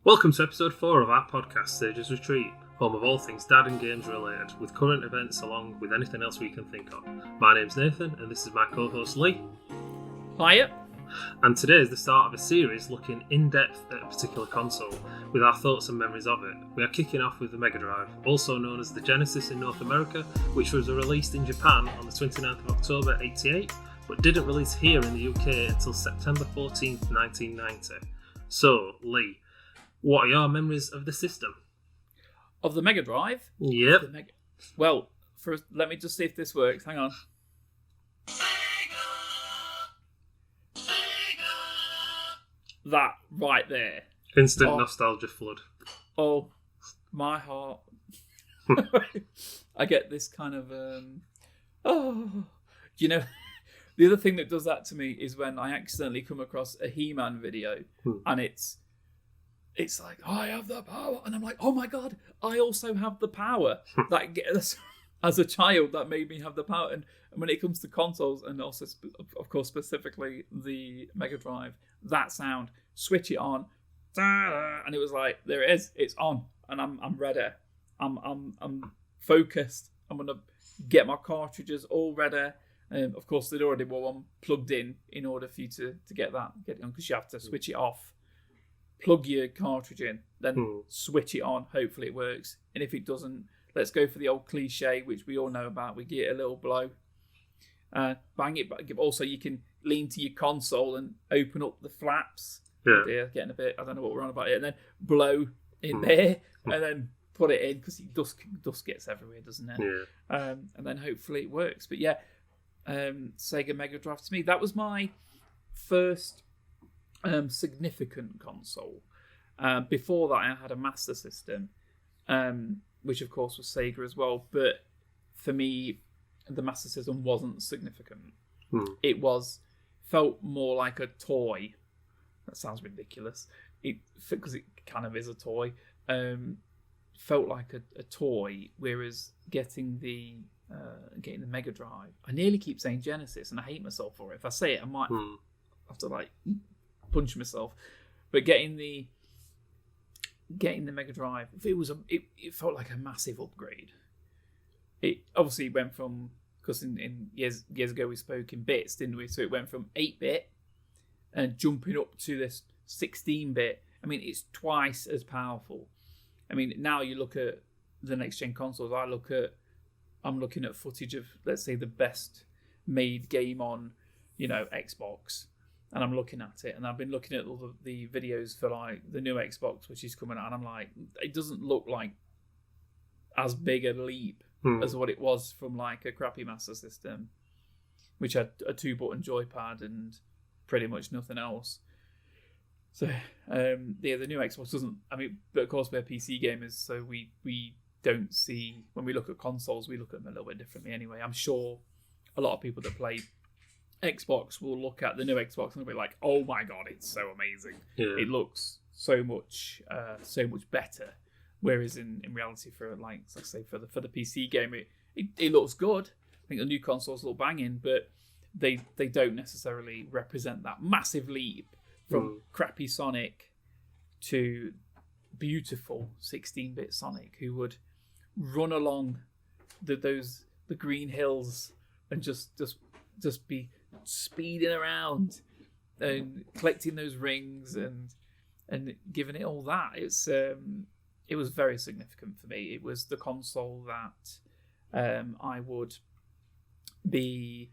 Welcome to episode 4 of our podcast, Sage's Retreat, home of all things dad and games related, with current events along with anything else we can think of. My name's Nathan, and this is my co-host Lee. Hiya. And today is the start of a series looking in-depth at a particular console, with our thoughts and memories of it. We are kicking off with the Megadrive, also known as the Genesis in North America, which was released in Japan on the 29th of October 88, but didn't release here in the UK until September 14th, 1990. So, Lee, what are your memories of the system? Of the Mega Drive? Yep. Well, first, let me just see if this works. Hang on. That right there. Instant nostalgia flood. Oh, my heart. I get this kind of, you know, the other thing that does that to me is when I accidentally come across a He-Man video and it's like, I have the power. And I'm like, oh my God, I also have the power. As a child, that made me have the power. And when it comes to consoles, and also, of course, specifically the Mega Drive, that sound, switch it on, and it was like, there it is, it's on. And I'm ready. I'm focused. I'm going to get my cartridges all ready. Of course, they'd already were one plugged in order for you to get it on, because you have to switch it off. Plug your cartridge in, then switch it on. Hopefully it works. And if it doesn't, let's go for the old cliche, which we all know about. We give it a little blow. Bang it back. Also, you can lean to your console and open up the flaps. Yeah. Dear, getting a bit, I don't know what we're on about here. And then blow in there and then put it in, because dust gets everywhere, doesn't it? Yeah. And then hopefully it works. But yeah, Sega Mega Drive, to me, that was my first significant console. Before that, I had a Master System, which of course was Sega as well. But for me, the Master System wasn't significant. It felt more like a toy. That sounds ridiculous. Because it kind of is a toy. Felt like a toy, whereas getting the Mega Drive, I nearly keep saying Genesis, and I hate myself for it. If I say it, I might have to punch myself. But getting the Mega Drive, it felt like a massive upgrade. It obviously went from, because in years ago we spoke in bits, didn't we? So it went from 8-bit and jumping up to this 16-bit. I mean, it's twice as powerful. I mean, now you look at the next gen consoles. I'm looking at footage of, let's say, the best made game on, Xbox. And I'm looking at it, and I've been looking at all the videos for like the new Xbox, which is coming out, and I'm like, it doesn't look like as big a leap as what it was from like a crappy Master System, which had a 2-button joypad and pretty much nothing else. So the new Xbox doesn't. I mean, but of course we're PC gamers, so we don't see, when we look at consoles, we look at them a little bit differently anyway. I'm sure a lot of people that play Xbox will look at the new Xbox and be like, "Oh my God, it's so amazing! Yeah. It looks so much better." Whereas in reality, for like I say, for the PC game, it looks good. I think the new consoles look banging, but they don't necessarily represent that massive leap from crappy Sonic to beautiful 16-bit Sonic, who would run along the green hills and just be speeding around and collecting those rings and giving it all that. It was very significant for me. It was the console that I would be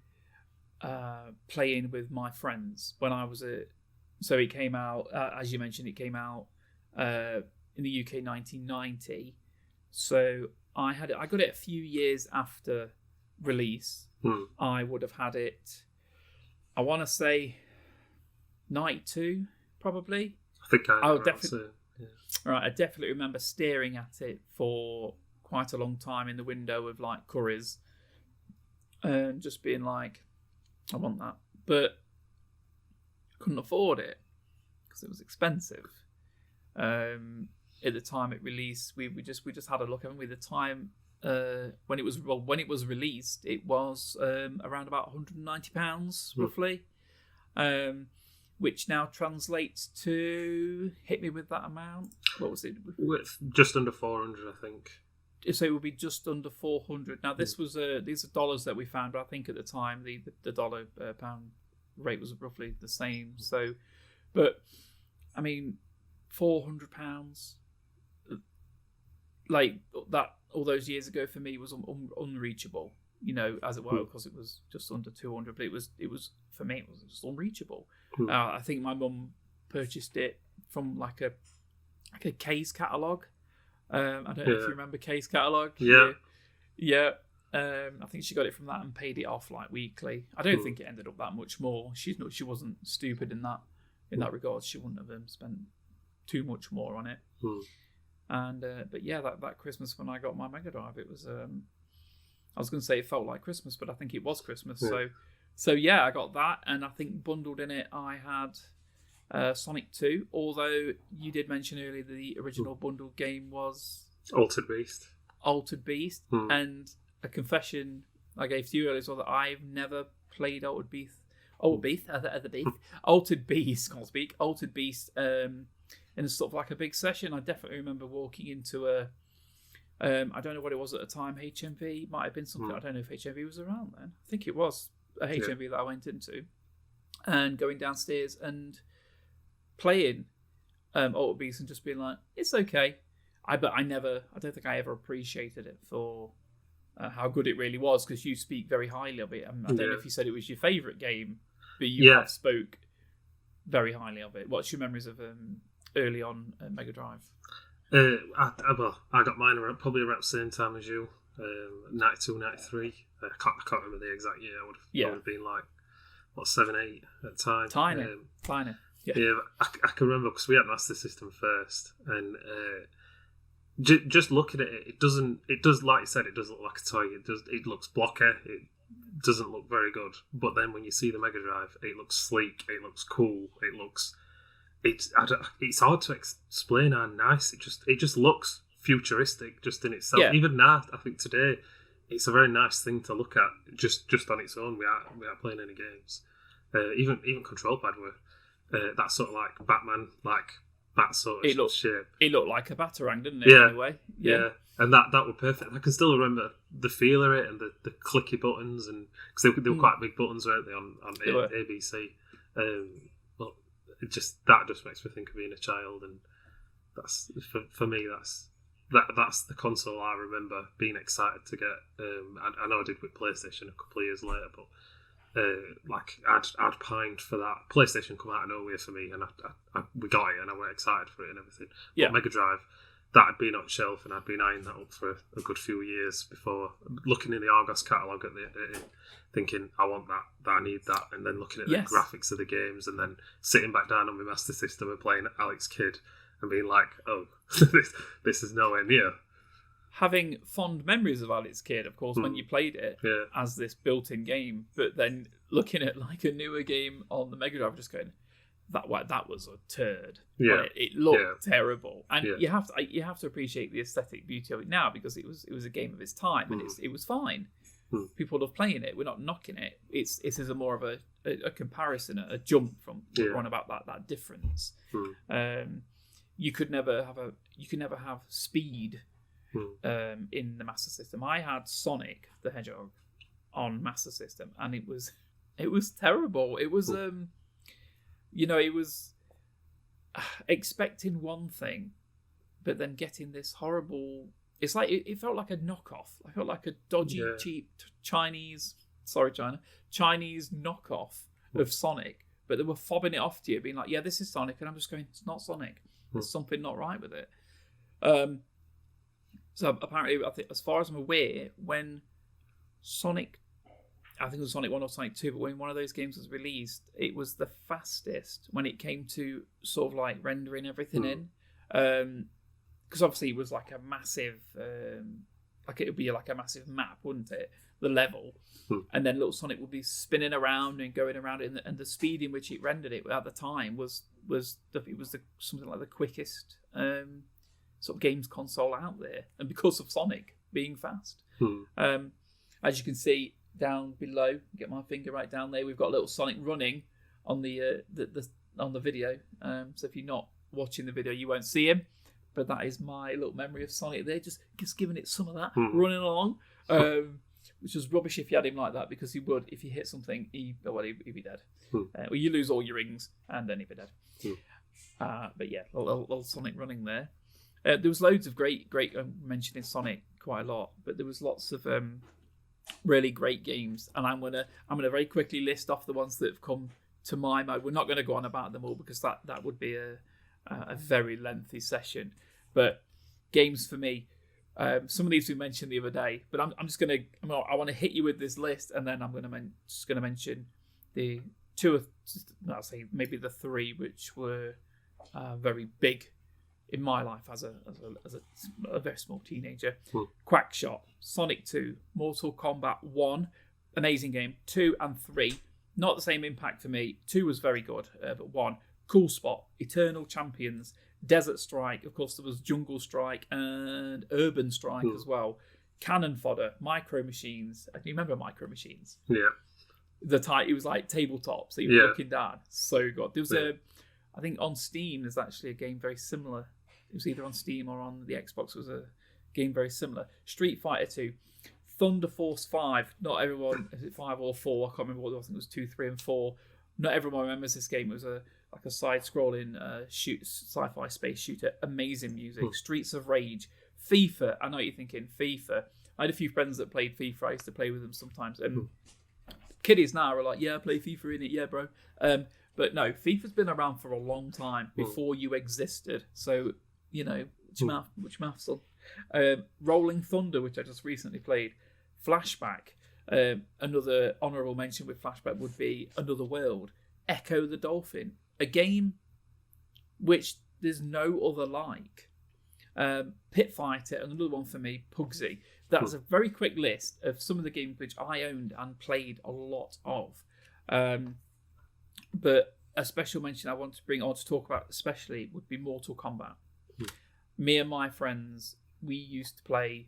playing with my friends when I was so it came out, as you mentioned, it came out in the UK 1990. So I got it a few years after release. I would have had it, I want to say 92, probably. I think I definitely. Yeah. Right, I definitely remember staring at it for quite a long time in the window of like Curry's, and just being like, I want that, but couldn't afford it because it was expensive. At the time it released, we just had a look, haven't we? The time when it was released, it was around about £190 roughly. which now translates to, hit me with that amount. What was it? With just under 400, I think. So it would be just under 400. Now this was these are dollars that we found, but I think at the time the dollar pound rate was roughly the same. So, but I mean, £400, like that all those years ago for me was unreachable. You know, as it were, because it was just under 200. But it was for me, it was just unreachable. I think my mum purchased it from like a K's catalogue. I don't know if you remember K's catalogue. Yeah. I think she got it from that and paid it off like weekly. I don't think it ended up that much more. She wasn't stupid in that regard. She wouldn't have spent too much more on it. And but yeah, that Christmas when I got my Mega Drive, it was I was going to say it felt like Christmas, but I think it was Christmas. So yeah, I got that, and I think bundled in it I had Sonic 2. Although you did mention earlier the original bundled game was Altered Beast. And a confession I gave to you earlier as well that I've never played Altered Beast. Altered Beast, can't speak. Altered Beast in a sort of like a big session. I definitely remember walking into a I don't know what it was at the time. HMV might have been something. I don't know if HMV was around then. I think it was a HMV that I went into, and going downstairs and playing Altered Beast and just being like, it's okay. But I don't think I ever appreciated it for how good it really was, because you speak very highly of it. I don't know if you said it was your favourite game, but you have spoke very highly of it. What's your memories of early on Mega Drive? I got mine probably around the same time as you, 92, 93. I can't remember the exact year. I would have been like, 7, 8 at the time. Tiny. Yeah, I can remember because we had Master System first, and just looking at it, it does, like you said, it does look like a toy. It looks blocky. It doesn't look very good. But then when you see the Mega Drive, it looks sleek. It looks cool. It's hard to explain how nice it just looks futuristic just in itself. Yeah. Even now, I think today, it's a very nice thing to look at just on its own. We aren't playing any games. Even control pad were that sort of like Batman, like that sort of shape. It looked like a Batarang, didn't it? Yeah. Anyway. Yeah. And that were perfect. I can still remember the feel of it and the clicky buttons, and because they were quite big buttons, weren't they, on ABC? But that just makes me think of being a child, and that's for me. That's the console I remember being excited to get. I know I did with PlayStation a couple of years later, but I'd pined for that. PlayStation come out of nowhere for me, and we got it, and I was excited for it and everything. Yeah. But Mega Drive, that had been on shelf, and I'd been eyeing that up for a good few years before looking in the Argos catalogue at it, thinking I want that, I need that, and then looking at the graphics of the games, and then sitting back down on my Master System and playing Alex Kidd and being like, oh, this is nowhere near. Having fond memories of Alex Kidd, of course, when you played it as this built-in game, but then looking at like a newer game on the Mega Drive, just going, that was a turd. Yeah, like, it looked terrible, and you have to appreciate the aesthetic beauty of it now, because it was a game of its time, and it was fine. People love playing it. We're not knocking it. It is a more of a comparison, a jump from one about that difference. You could never have speed. In the Master System. I had Sonic the Hedgehog on Master System, and it was terrible. It was it was expecting one thing, but then getting this horrible. It's like it felt like a knockoff. I felt like a dodgy, cheap Chinese knockoff of Sonic, but they were fobbing it off to you, being like, "Yeah, this is Sonic," and I'm just going, "It's not Sonic. There's something not right with it." So apparently, I think, as far as I'm aware, when Sonic, I think it was Sonic 1 or Sonic 2, but when one of those games was released, it was the fastest when it came to sort of like rendering everything in. Because obviously it was like a massive, like it would be like a massive map, wouldn't it? The level. And then little Sonic would be spinning around and going around it, and the speed in which it rendered it at the time was something like the quickest sort of games console out there, and because of Sonic being fast. As you can see down below, get my finger right down there, we've got little Sonic running on the on the video. So if you're not watching the video, you won't see him. But that is my little memory of Sonic there, just giving it some of that, running along. Which was rubbish if you had him like that, because he would, if you hit something, he'd be dead. Well, you lose all your rings, and then he'd be dead. But yeah, little Sonic running there. There was loads of great mentioning Sonic quite a lot, but there was lots of really great games, and I'm gonna very quickly list off the ones that have come to my mind. We're not going to go on about them all because that would be a very lengthy session. But games for me. Some of these we mentioned the other day, but I want to hit you with this list, and then I'm just going to mention the I'll say maybe the three which were very big in my life as a very small teenager. Quackshot, Sonic 2, Mortal Kombat 1, amazing game. 2 and 3, not the same impact for me. 2 was very good, but 1, Cool Spot, Eternal Champions, Desert Strike, of course there was Jungle Strike and Urban Strike as well. Cannon Fodder, Micro Machines. Do you remember Micro Machines? Yeah. It was like tabletop, so you were looking down. So good. There was I think on Steam there's actually a game very similar. It was either on Steam or on the Xbox. Was a game very similar. Street Fighter 2, Thunder Force 5. Not everyone, is it 5 or 4? I can't remember what it was. I think it was 2, 3, and 4. Not everyone remembers this game. It was a side-scrolling sci-fi space shooter. Amazing music. Streets of Rage, FIFA. I know what you're thinking. FIFA. I had a few friends that played FIFA. I used to play with them sometimes. And kiddies now are like, yeah, I play FIFA in it. Yeah, bro. But no, FIFA's been around for a long time before you existed. So, what's your mouth, son? Rolling Thunder, which I just recently played. Flashback. Another honourable mention with Flashback would be Another World. Echo the Dolphin. A game which there's no other like. Pit Fighter, another one for me, Pugsy. That's a very quick list of some of the games which I owned and played a lot of. But a special mention I want to bring on to talk about especially would be Mortal Kombat. Me and my friends, we used to play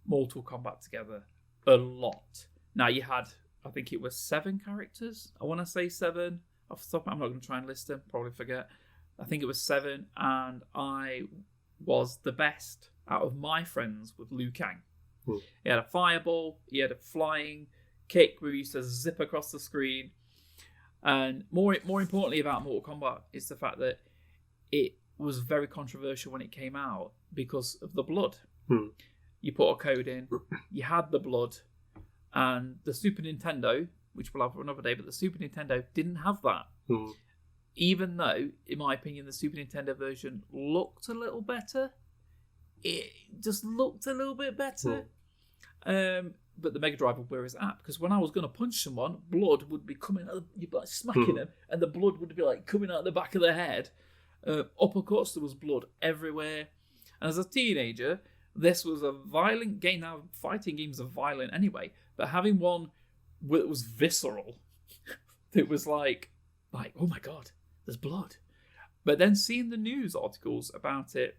Mortal Kombat together a lot. Now you had, I think it was 7 characters. I want to say 7. Off the top, I'm not going to try and list them, probably forget. I think it was 7, and I was the best out of my friends with Liu Kang. He had a fireball, he had a flying kick where he used to zip across the screen. And more importantly about Mortal Kombat is the fact that it was very controversial when it came out because of the blood. You put a code in, you had the blood, and the Super Nintendo, which we'll have for another day, but the Super Nintendo didn't have that. Even though, in my opinion, the Super Nintendo version looked a little better. It just looked a little bit better. But the Mega Drive would wear his app, because when I was going to punch someone, blood would be coming out, you'd be like smacking them, and the blood would be like coming out the back of their head. Uppercuts, there was blood everywhere. And as a teenager, this was a violent game. Now, fighting games are violent anyway, but having one that was visceral, it was like, oh my god, there's blood. But then seeing the news articles about it,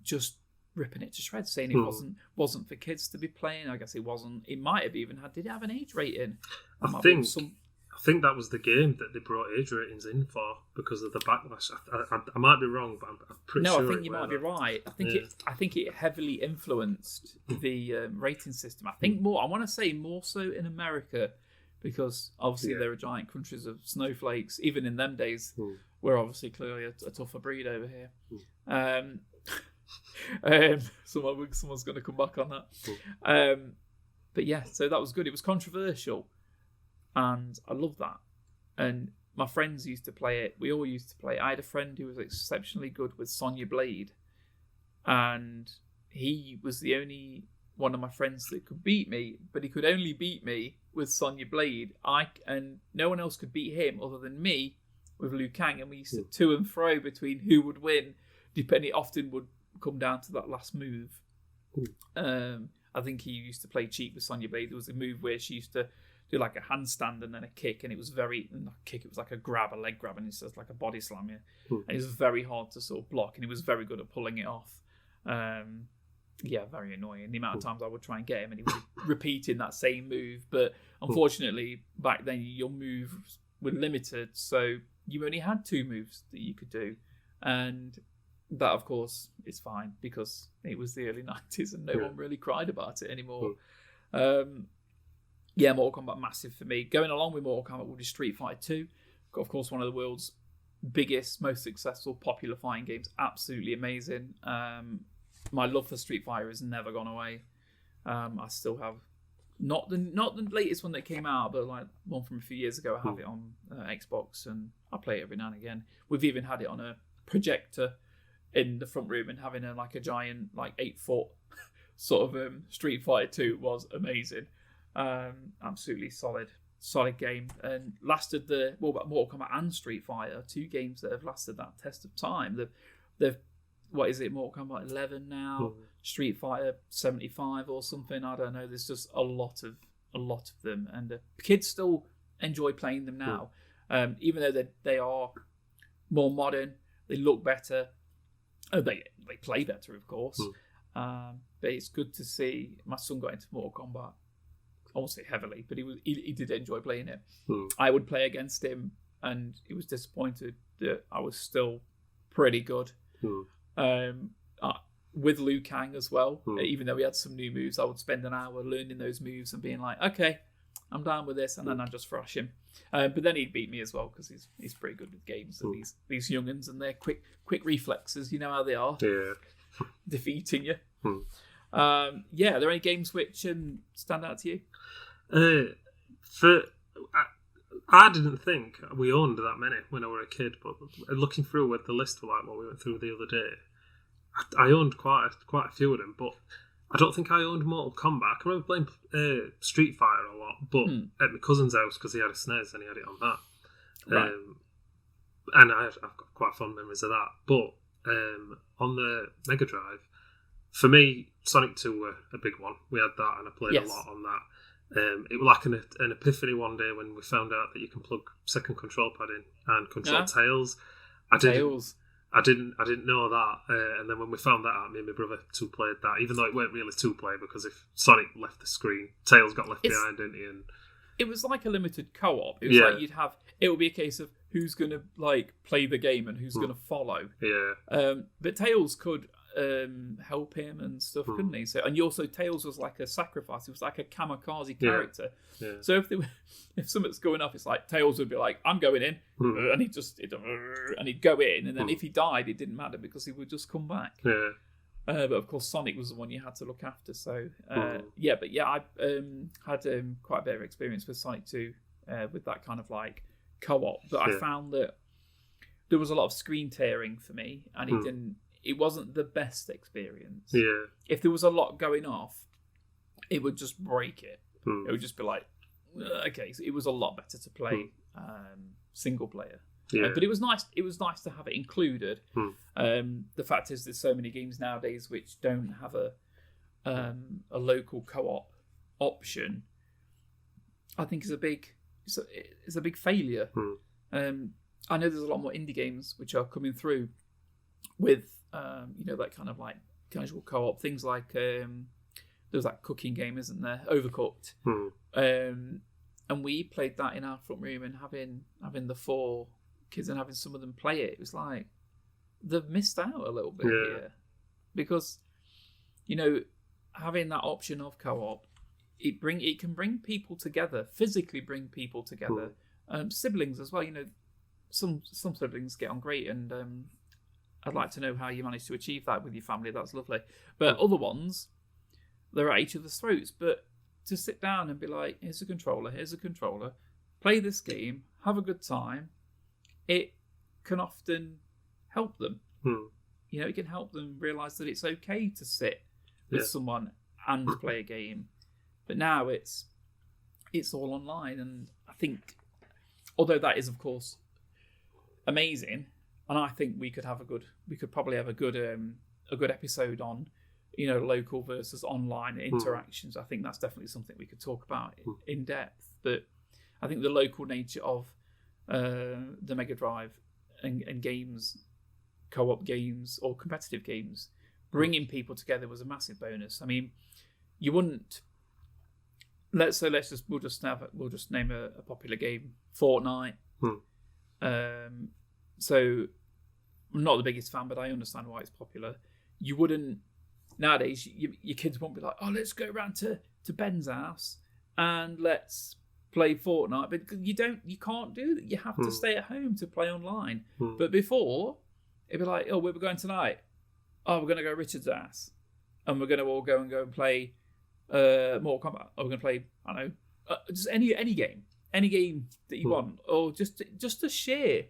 just ripping it to shreds, saying it wasn't for kids to be playing. I guess it wasn't. It might have even had. Did it have an age rating? I think that was the game that they brought age ratings in for because of the backlash. I might be wrong, but I'm pretty sure. No, I think you might be right. I think it heavily influenced the rating system. I think more. I want to say more so in America, because obviously there are giant countries of snowflakes. Even in them days, we're obviously clearly a tougher breed over here. Someone's going to come back on that. But yeah, so that was good. It was controversial, and I love that. And my friends used to play it. We all used to play it. I had a friend who was exceptionally good with Sonya Blade, and he was the only one of my friends that could beat me, but he could only beat me with Sonya Blade. And no one else could beat him other than me with Liu Kang, and we used to and fro between who would win, depending. It often would come down to that last move. I think he used to play cheap with Sonya Blade. There was a move where she used to do like a handstand and then a kick, and it was not a kick, it was like a leg grab, and it's just like a body slam, and it was very hard to sort of block, and he was very good at pulling it off. Very annoying. The amount of times I would try and get him, and he would be repeating that same move. But unfortunately, back then your moves were limited, so you only had 2 moves that you could do, and that of course is fine because it was the early 90s and no one really cried about it anymore. Mortal Kombat massive for me. Going along with Mortal Kombat would be Street Fighter 2. Of course, one of the world's biggest, most successful, popular fighting games. Absolutely amazing. My love for Street Fighter has never gone away. I still have not the latest one that came out, but like one from a few years ago. I have it on Xbox and I play it every now and again. We've even had it on a projector in the front room and having a giant 8-foot sort of Street Fighter 2 was amazing. Absolutely solid game, and lasted Mortal Kombat and Street Fighter, 2 games that have lasted that test of time. They've what is it, Mortal Kombat 11 now, Street Fighter 75 or something, I don't know. There's just a lot of them, and kids still enjoy playing them now, even though they are more modern, they look better, they play better, of course. But it's good to see my son got into Mortal Kombat. I won't say heavily, but he did enjoy playing it. I would play against him, and he was disappointed that I was still pretty good. With Liu Kang as well, even though we had some new moves, I would spend an hour learning those moves and being like, okay, I'm down with this, and then I'd just thrash him. But then he'd beat me as well because he's pretty good with games. And these young'uns and their quick reflexes, you know how they are. Yeah, defeating you. Are there any games which stand out to you? I didn't think we owned that many when I was a kid, but looking through with the list like what we went through the other day, I owned quite a few of them, but I don't think I owned Mortal Kombat. I can remember playing Street Fighter a lot, but at my cousin's house because he had a SNES and he had it on that. Right. And I've got quite fond memories of that. But on the Mega Drive, for me, Sonic 2 were a big one. We had that and I played a lot on that. It was like an epiphany one day when we found out that you can plug second control pad in and control Tails. I didn't know that, and then when we found that out, me and my brother two-played that, even though it weren't really two-player, because if Sonic left the screen, Tails got left behind, didn't he? And it was like a limited co-op. It was like it would be a case of who's going to play the game and who's going to follow. Yeah. But Tails could help him and stuff, couldn't he? So, and also Tails was like a sacrifice. It was like a kamikaze character. Yeah. So if something's going up, it's like Tails would be like, "I'm going in," and he'd go in, and then if he died, it didn't matter because he would just come back. Yeah. But of course, Sonic was the one you had to look after. So I had quite a bit of experience with Sonic 2 with that kind of like co-op. But I found that there was a lot of screen tearing for me, and it wasn't the best experience. Yeah. If there was a lot going off, it would just break it. It would just be like, okay, so it was a lot better to play single player. Yeah. But it was nice. It was nice to have it included. The fact is, there's so many games nowadays which don't have a local co-op option. I think is a big failure. I know there's a lot more indie games which are coming through with that kind of like casual co-op things. Like there's that cooking game, isn't there? Overcooked. And we played that in our front room, and having the 4 kids and having some of them play it, it was like they've missed out a little bit here, because having that option of co-op, it can bring people together, physically bring people together. Siblings as well. Some siblings get on great, and I'd like to know how you managed to achieve that with your family. That's lovely. But other ones, they're at each other's throats. But to sit down and be like, here's a controller, play this game, have a good time, it can often help them. It can help them realise that it's okay to sit with someone and play a game. But now it's all online, and I think, although that is of course amazing, and I think we could probably have a good episode on local versus online interactions. I think that's definitely something we could talk about in depth. But I think the local nature of the Mega Drive and games, co-op games or competitive games, bringing people together was a massive bonus. I mean, you wouldn't. We'll just name a popular game, Fortnite. So I'm not the biggest fan, but I understand why it's popular. You wouldn't nowadays. Your kids won't be like, "Oh, let's go round to Ben's house and let's play Fortnite." But you can't do that. You have to stay at home to play online. But before, it'd be like, "Oh, where are we going tonight? Oh, we're going to go to Richard's house, and we're going to all go and play Mortal Kombat. Or we're going to play, I don't know, just any game that you want, or just to share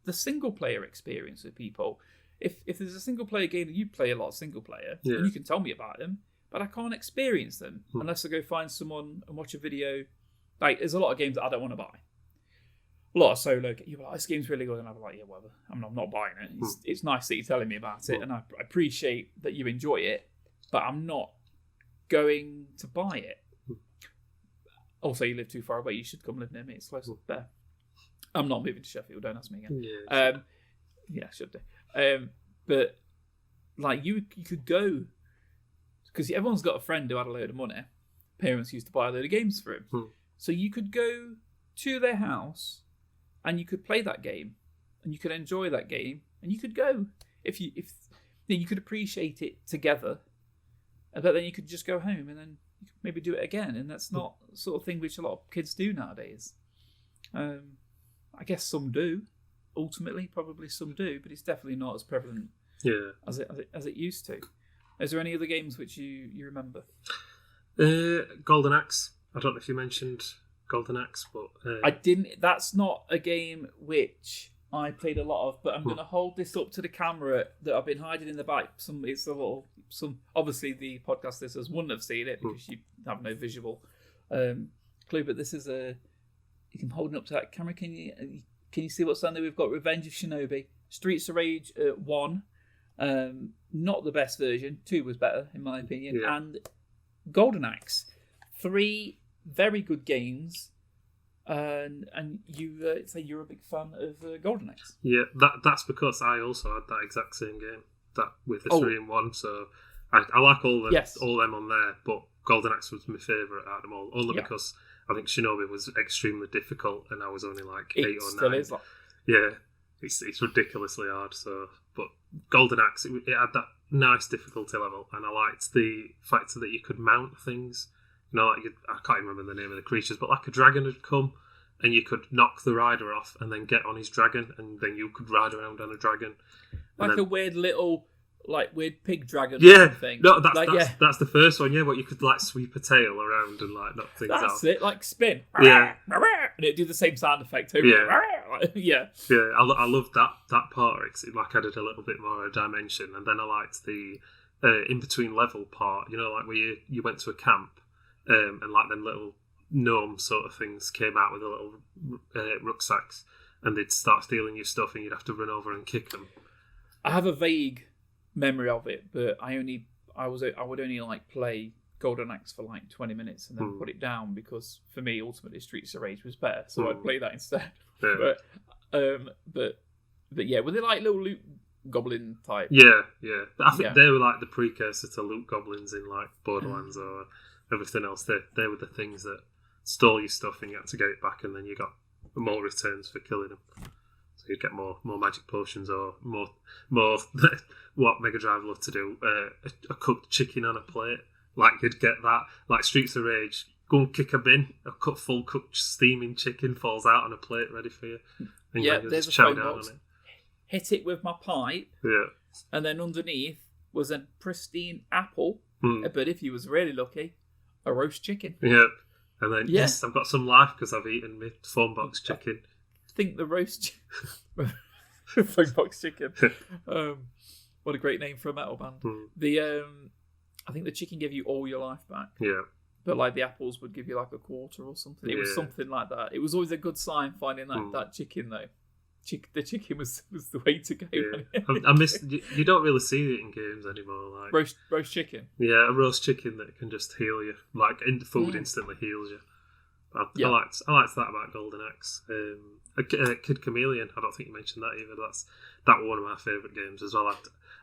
the single player experience with people. If there's a single player game that you play a lot, single player, and you can tell me about them, but I can't experience them unless I go find someone and watch a video. Like, there's a lot of games that I don't want to buy. A lot of solo. You're like, this game's really good, and I'm like, yeah, whatever. I'm not buying it. It's nice that you're telling me about it, and I appreciate that you enjoy it, but I'm not going to buy it. Also, you live too far away. You should come live near me. It's close there. I'm not moving to Sheffield. Don't ask me again. Yeah, should do. But like, you could go, because everyone's got a friend who had a load of money. Parents used to buy a load of games for him, so you could go to their house and you could play that game, and you could enjoy that game, and you could go if you could appreciate it together. But then you could just go home and then you could maybe do it again, and that's not the sort of thing which a lot of kids do nowadays. I guess some do. Ultimately, probably some do, but it's definitely not as prevalent as it used to. Is there any other games which you remember? Golden Axe. I don't know if you mentioned Golden Axe, but I didn't. That's not a game which I played a lot of, but I'm going to hold this up to the camera that I've been hiding in the back. Obviously the podcast listeners wouldn't have seen it because you have no visual clue, but this is you can hold it up to that camera. Can you see what's on there? We've got Revenge of Shinobi, Streets of Rage 1, not the best version. 2 was better in my opinion, and Golden Axe. 3 very good games. And you say you're a big fan of Golden Axe. Yeah, that's because I also had that exact same game, that with the 3 in 1. So I like all them on there, but Golden Axe was my favourite out of them all, only because I think Shinobi was extremely difficult, and I was only like 8 or 9. Still is. Yeah, it's ridiculously hard. So, but Golden Axe, it had that nice difficulty level, and I liked the fact that you could mount things. You know, like I can't remember the name of the creatures, but like a dragon had come, and you could knock the rider off and then get on his dragon, and then you could ride around on a dragon. Like a weird little, weird pig dragon thing. No, that's the first one, but you could like sweep a tail around and like knock things out. That's it, like spin. Yeah. And it'd do the same sound effect too. Yeah. I loved that part. It like added a little bit more dimension, and then I liked the in between level part. You know, like where you went to a camp. And like them little gnome sort of things came out with the little rucksacks, and they'd start stealing your stuff, and you'd have to run over and kick them. I have a vague memory of it, but I would only like play Golden Axe for like 20 minutes and then put it down, because for me ultimately Streets of Rage was better, so I'd play that instead. Yeah. But yeah, were they like little loot goblin type? Yeah. I think they were like the precursor to loot goblins in like Borderlands or everything else. They were the things that stole your stuff and you had to get it back, and then you got more returns for killing them. So you'd get more magic potions, or more what Mega Drive loved to do, a cooked chicken on a plate. Like you'd get that, like Streets of Rage, go and kick a bin, full cooked steaming chicken falls out on a plate ready for you. And there's a phone box. Hit it with my pipe, and then underneath was a pristine apple, but if you was really lucky, a roast chicken. Yeah. And then, yes, I've got some life because I've eaten my phone box chicken. I think the roast phone box chicken. What a great name for a metal band. I think the chicken gave you all your life back. Yeah. But like the apples would give you like a quarter or something. It was something like that. It was always a good sign finding that chicken though. The chicken was the way to go. Yeah. I miss. You don't really see it in games anymore. Like roast chicken. Yeah, a roast chicken that can just heal you. Like food instantly heals you. I liked that about Golden Axe. Kid Chameleon. I don't think you mentioned that either. That was one of my favourite games as well. I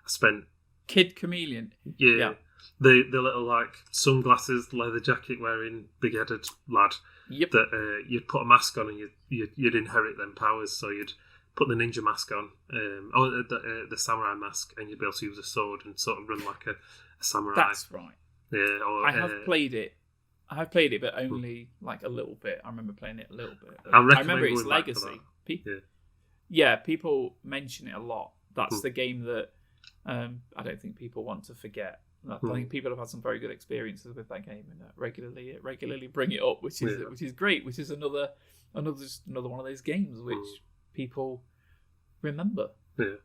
spent Kid Chameleon. Yeah. The little like sunglasses, leather jacket wearing, big headed lad. Yep. That you'd put a mask on and you'd inherit them powers. So you'd put the ninja mask on, the samurai mask, and you'd be able to use a sword and sort of run like a samurai. That's right. Yeah, I have played it. But only like a little bit. I remember playing it a little bit. I remember its going back to legacy. that. People mention it a lot. That's the game that I don't think people want to forget. I think people have had some very good experiences with that game and regularly bring it up, which is great. Which is another one of those games which people remember. Yeah.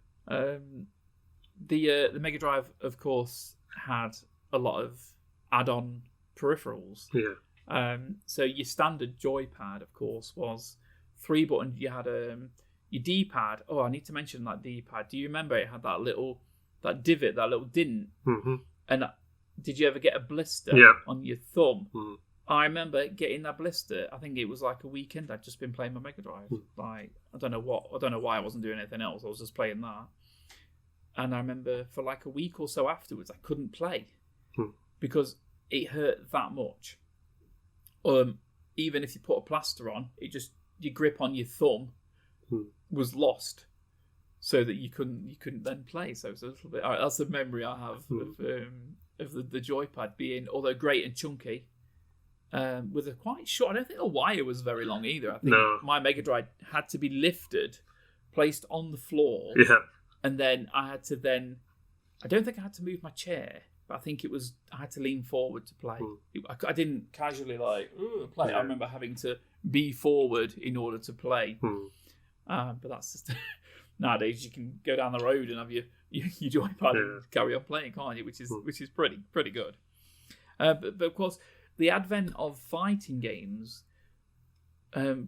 The Mega Drive, of course, had a lot of add-on peripherals. Yeah. So your standard joypad, of course, was 3 buttons. You had your D-pad. Oh, I need to mention that D-pad. Do you remember it had that little divot, that little dint? Mm-hmm. And did you ever get a blister on your thumb? Mm. I remember getting that blister. I think it was like a weekend. I'd just been playing my Mega Drive. Like I don't know why I wasn't doing anything else. I was just playing that. And I remember for like a week or so afterwards, I couldn't play because it hurt that much. Even if you put a plaster on, it just your grip on your thumb was lost, so that you couldn't then play. So it's a little bit. That's the memory I have of the joypad being, although great and chunky, with a quite short. I don't think the wire was very long either. I think my Mega Drive had to be lifted, placed on the floor, and then I don't think I had to move my chair, but I think I had to lean forward to play. I didn't casually play. I remember having to be forward in order to play. But that's just nowadays you can go down the road and have your joypad and carry on playing, can't you? Which is pretty good. But of course, the advent of fighting games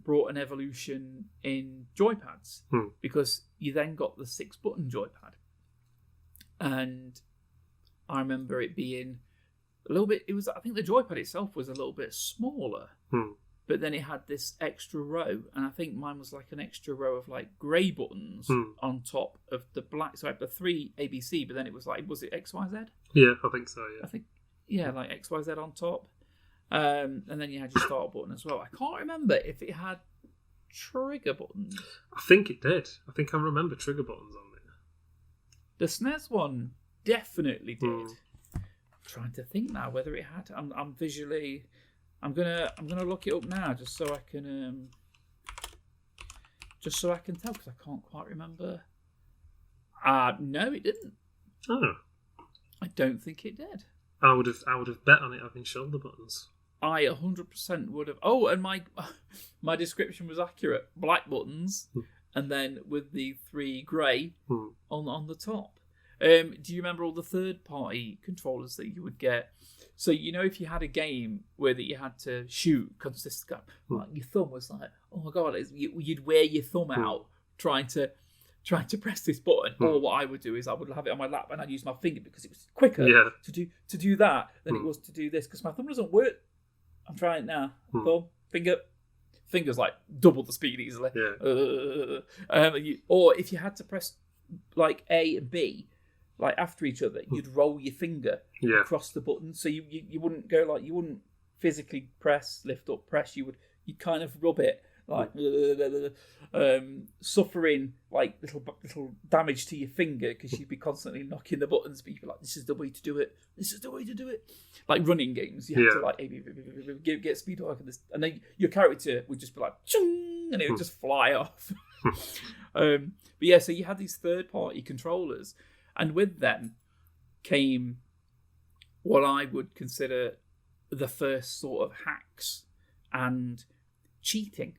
brought an evolution in joypads because you then got the 6-button joypad, and I remember it being a little bit. I think the joypad itself was a little bit smaller, but then it had this extra row, and I think mine was like an extra row of like grey buttons on top of the black. So I had the 3 ABC, but then it was it XYZ? Yeah, I think so. Yeah, I think like XYZ on top. And then you had your start button as well. I can't remember if it had trigger buttons. I think it did. I think I remember trigger buttons on it. The SNES one definitely did. I'm trying to think now whether it had. I'm visually. I'm gonna look it up now just so I can tell, because I can't quite remember. No, it didn't. Oh, I don't think it did. I would have bet on it having shoulder buttons. I 100% would have. Oh, and my description was accurate. Black buttons, and then with the 3 grey on the top. Do you remember all the third-party controllers that you would get? So if you had a game where that you had to shoot consistently, like your thumb was like, oh my god, you'd wear your thumb out trying to press this button. Or what I would do is I would have it on my lap and I'd use my finger because it was quicker to do that than it was to do this, because my thumb doesn't work. I'm trying it now. Thumb, finger's like double the speed easily. Or if you had to press like A and B like after each other, you'd roll your finger across the button, so you wouldn't go like, you wouldn't physically press, lift up, press. You'd kind of rub it like suffering like little damage to your finger because you'd be constantly knocking the buttons, but you'd be like, this is the way to do it, like running games. You had to like get speed up, and then your character would just be like chung, and it would just fly off. But yeah, so you had these third-party controllers, and with them came what I would consider the first sort of hacks and cheating,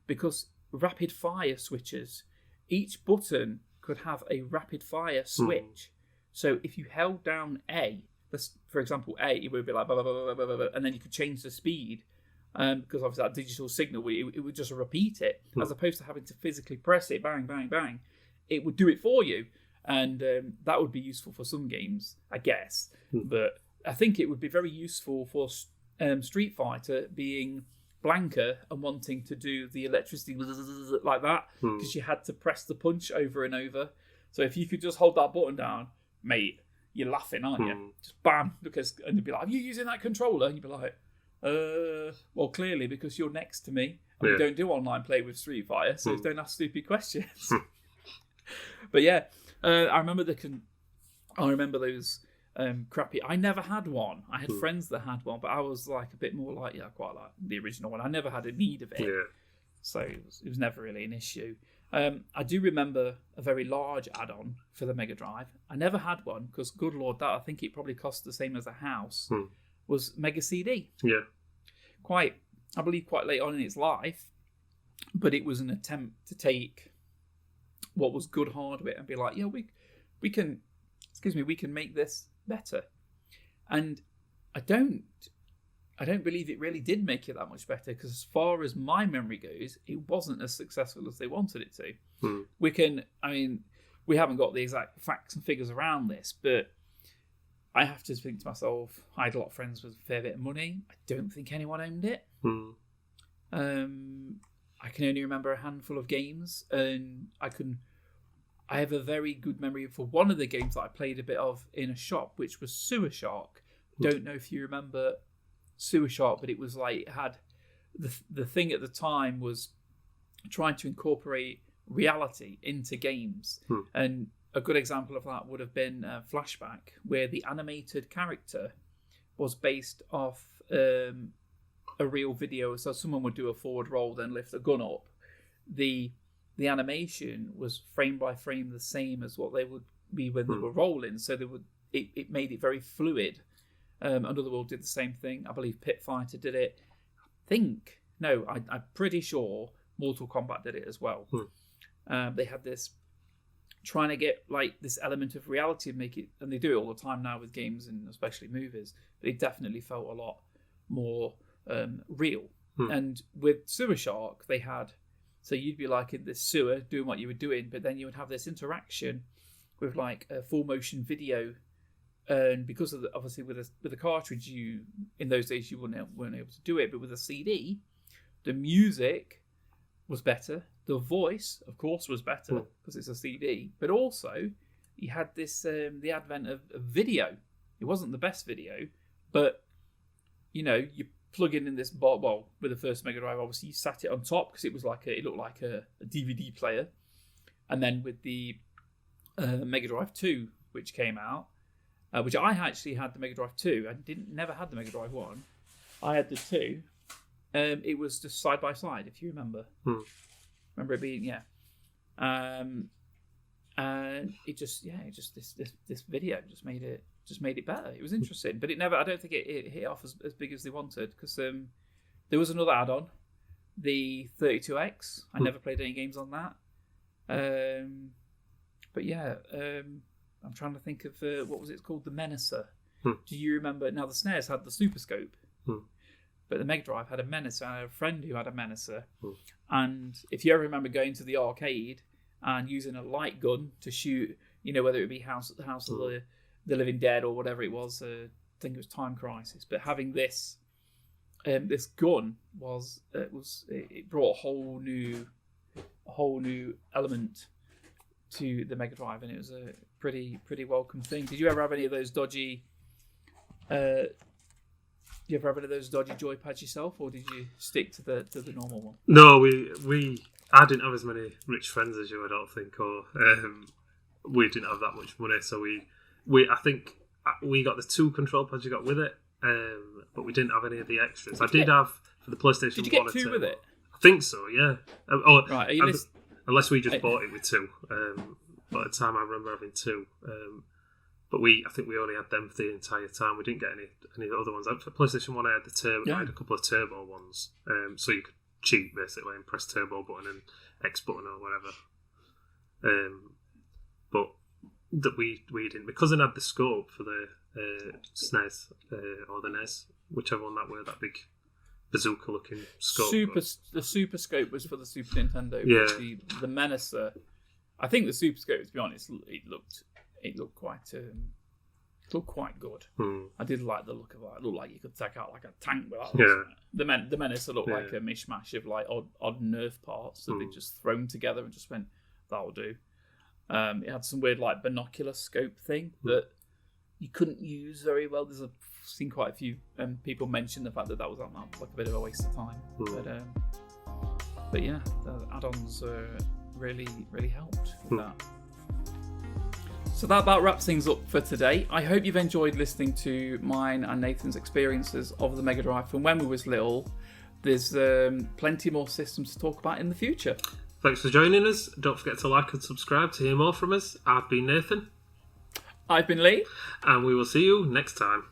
because rapid fire switches, each button could have a rapid fire switch. So if you held down A, for example A, it would be like blah, blah, blah, blah, blah, blah, and then you could change the speed, because obviously that digital signal, it would just repeat it, as opposed to having to physically press it, bang, bang, bang. It would do it for you, and that would be useful for some games, I guess. But I think it would be very useful for Street Fighter being Blanca and wanting to do the electricity like that, because you had to press the punch over and over. So if you could just hold that button down, mate, you're laughing, aren't you? Just bam, and they'd be like, are you using that controller? And you'd be like, well, clearly, because you're next to me And we don't do online play with Street Fighter, so don't ask stupid questions. But yeah, I remember those crappy. I never had one. I had friends that had one, but I was like a bit more like, I quite like the original one. I never had a need of it, so it was never really an issue. I do remember a very large add-on for the Mega Drive. I never had one because, good lord, that I think it probably cost the same as a house. Was Mega CD. Yeah. I believe quite late on in its life, but it was an attempt to take what was good hardware and be like, we can make this better. And I don't believe it really did make it that much better, because as far as my memory goes, it wasn't as successful as they wanted it to. We haven't got the exact facts and figures around this, but I have to think to myself, I had a lot of friends with a fair bit of money. I don't think anyone owned it. I can only remember a handful of games, and I have a very good memory for one of the games that I played a bit of in a shop, which was Sewer Shark. Don't know if you remember Sewer Shark, but it was like, it had the thing at the time was trying to incorporate reality into games. And a good example of that would have been Flashback, where the animated character was based off a real video. So someone would do a forward roll, then lift a gun up. The animation was frame by frame the same as what they would be when they were rolling. So it made it very fluid. Underworld did the same thing. I believe Pit Fighter did it. I'm pretty sure Mortal Kombat did it as well. They had this trying to get like this element of reality and make it, and they do it all the time now with games and especially movies, but it definitely felt a lot more real. And with Sewer Shark, they had, so you'd be like in this sewer doing what you were doing, but then you would have this interaction with like a full motion video. And because of obviously with a cartridge, in those days you weren't able to do it, but with a CD, the music was better. The voice, of course, was better because it's a CD. But also, you had this the advent of video. It wasn't the best video, but you plug in this box. Well, with the first Mega Drive, obviously you sat it on top because it was like it looked like a DVD player. And then with the Mega Drive 2, which came out. Which I actually had the Mega Drive 2. I never had the Mega Drive 1. I had the 2. It was just side by side, if you remember. Remember it being, and it just this video just made it better. It was interesting, but it never. I don't think it hit off as big as they wanted, because there was another add-on, the 32X. I never played any games on that. But yeah. I'm trying to think of what was it called, the Menacer. Do you remember? Now the SNES had the Super Scope, but the Mega Drive had a Menacer. I had a friend who had a Menacer, and if you ever remember going to the arcade and using a light gun to shoot, whether it be House of the Living Dead or whatever it was, I think it was Time Crisis. But having this gun it brought a whole new element to the Mega Drive, and it was a pretty welcome thing. Did you ever have any of those dodgy? You ever have any of those dodgy joypads yourself, or did you stick to the normal one? No, I didn't have as many rich friends as you, I don't think, or we didn't have that much money, so I think we got the 2 control pads you got with it, but we didn't have any of the extras. Did have for the PlayStation 1. Did you get 2 with it? I think so, yeah. Right, are you unless we just bought it with 2. But at the time I remember having 2. But I think we only had them for the entire time. We didn't get any of the other ones. For PlayStation 1 I had the turbo. I had a couple of turbo ones. So you could cheat basically and press turbo button and X button or whatever. But that we didn't, because it had the scope for the SNES or the NES, whichever one that were, that big bazooka looking scope. The Super Scope was for the Super Nintendo. Yeah. The Menacer, I think the Super Scope, to be honest, it looked quite good. I did like the look of it. It looked like you could take out like a tank with that. Yeah. The Menacer looked like a mishmash of like odd Nerf parts that they just thrown together and just went, that'll do. It had some weird like binocular scope thing that you couldn't use very well. I've seen quite a few people mention the fact that was like a bit of a waste of time. But But yeah, the add-ons really helped with that. So that about wraps things up for today. I hope you've enjoyed listening to mine and Nathan's experiences of the Mega Drive from when we was little. There's plenty more systems to talk about in the future. Thanks for joining us. Don't forget to like and subscribe to hear more from us. I've been Nathan. I've been Lee. And we will see you next time.